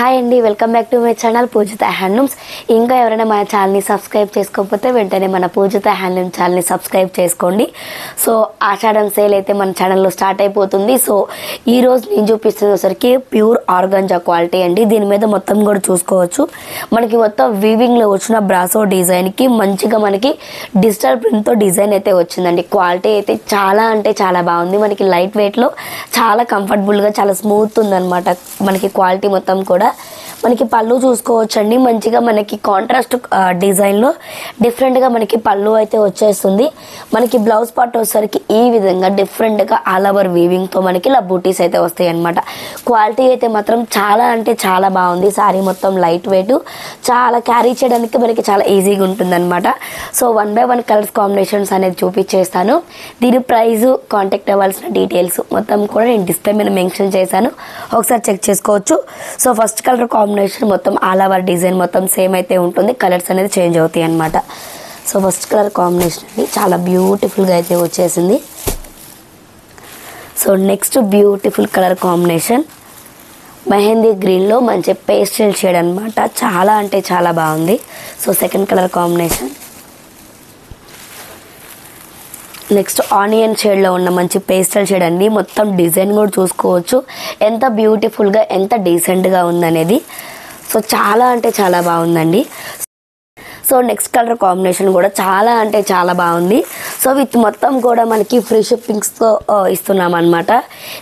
Hi అండి, welcome back to my channel Pujitha handlooms. ఇంకా ఎవరైనా మన ఛానల్ని సబ్స్క్రైబ్ చేసుకోకపోతే వెంటనే మన పూజిత హ్యాండ్లూమ్ ఛానల్ని సబ్స్క్రైబ్ చేసుకోండి. సో ఆషాఢం సేల్ అయితే మన ఛానల్లో స్టార్ట్ అయిపోతుంది. సో ఈరోజు నేను చూపిస్తున్నసరికి ప్యూర్ ఆర్గాంజా క్వాలిటీ అండి. దీని మీద మొత్తం కూడా చూసుకోవచ్చు. మనకి మొత్తం వీవింగ్లో వచ్చిన బ్రాసో డిజైన్కి మంచిగా మనకి డిజిటల్ ప్రింట్తో డిజైన్ అయితే వచ్చిందండి. క్వాలిటీ అయితే చాలా అంటే చాలా బాగుంది. మనకి లైట్ వెయిట్లో చాలా కంఫర్టబుల్గా చాలా స్మూత్ ఉందన్నమాట. మనకి క్వాలిటీ మొత్తం కూడా మనకి పళ్ళు చూసుకోవచ్చండి. మంచిగా మనకి కాంట్రాస్ట్ డిజైన్లో డిఫరెంట్గా మనకి పళ్ళు అయితే వచ్చేస్తుంది. మనకి బ్లౌజ్ పార్ట్ వచ్చేసరికి ఈ విధంగా డిఫరెంట్గా ఆల్ ఓవర్ వీవింగ్తో మనకి ఇలా బూటీస్ అయితే వస్తాయి అన్నమాట. క్వాలిటీ అయితే మాత్రం చాలా అంటే చాలా బాగుంది. శారీ మొత్తం లైట్ వెయిట్, చాలా క్యారీ చేయడానికి మనకి చాలా ఈజీగా ఉంటుందన్నమాట. సో 1 by 1 కలర్స్ కాంబినేషన్స్ అనేది చూపించేస్తాను. దీని ప్రైస్, కాంటాక్ట్ అవ్వాల్సిన డీటెయిల్స్ మొత్తం కూడా నేను డిస్ప్లే మీద మెన్షన్ చేశాను, ఒకసారి చెక్ చేసుకోవచ్చు. సో ఫస్ట్ కలర్ కాంబినేషన్ మొత్తం ఆల్ ఓవర్ డిజైన్ మొత్తం సేమ్ అయితే ఉంటుంది. కలర్స్ అనేది చేంజ్ అవుతాయి అన్నమాట. సో ఫస్ట్ కలర్ కాంబినేషన్ అండి చాలా బ్యూటిఫుల్గా అయితే వచ్చేసింది. So next beautiful colour combination mehndi గ్రీన్లో మంచి పేస్టల్ షేడ్ అనమాట. చాలా అంటే చాలా బాగుంది. So second colour combination next onion షేడ్లో ఉన్న మంచి పేస్టల్ షేడ్ అండి. మొత్తం డిజైన్ కూడా చూసుకోవచ్చు ఎంత బ్యూటిఫుల్గా ఎంత డీసెంట్గా ఉందనేది. సో చాలా అంటే చాలా బాగుందండి. సో నెక్స్ట్ కలర్ కాంబినేషన్ కూడా చాలా అంటే చాలా బాగుంది. సో విత్ మొత్తం కూడా మనకి ఫ్రీ షిప్పింగ్స్తో ఇస్తున్నాం అనమాట.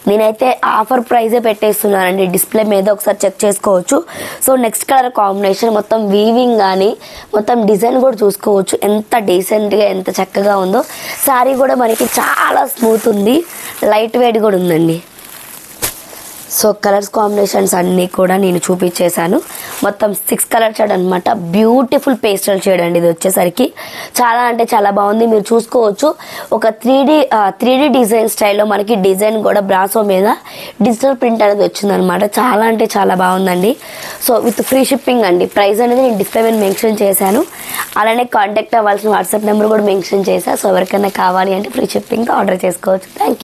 నేనైతే ఆఫర్ ప్రైజే పెట్టేస్తున్నానండి డిస్ప్లే మీద, ఒకసారి చెక్ చేసుకోవచ్చు. సో నెక్స్ట్ కలర్ కాంబినేషన్ మొత్తం వీవింగ్ కానీ మొత్తం డిజైన్ కూడా చూసుకోవచ్చు ఎంత డీసెంట్గా ఎంత చక్కగా ఉందో. శారీ కూడా మనకి చాలా స్మూత్ ఉంది, లైట్ వెయిట్ కూడా ఉందండి. సో కలర్స్ కాంబినేషన్స్ అన్నీ కూడా నేను చూపించేశాను. మొత్తం 6 కలర్ షేడ్ అనమాట. బ్యూటిఫుల్ పేస్టల్ షేడ్ అండి ఇది వచ్చేసరికి. చాలా అంటే చాలా బాగుంది. మీరు చూసుకోవచ్చు ఒక 3D డిజైన్ స్టైల్లో మనకి డిజైన్ కూడా బ్రాసో మీద డిజిటల్ ప్రింట్ అనేది వచ్చిందనమాట. చాలా అంటే చాలా బాగుందండి. సో విత్ ఫ్రీ షిప్పింగ్ అండి. ప్రైస్ అనేది నేను డిస్ప్లే మీద మెన్షన్ చేశాను. అలానే కాంటాక్ట్ అవ్వాల్సిన వాట్సాప్ నెంబర్ కూడా మెన్షన్ చేశాను. సో ఎవరికైనా కావాలి అంటే ఫ్రీ షిప్పింగ్తో ఆర్డర్ చేసుకోవచ్చు. Thank you.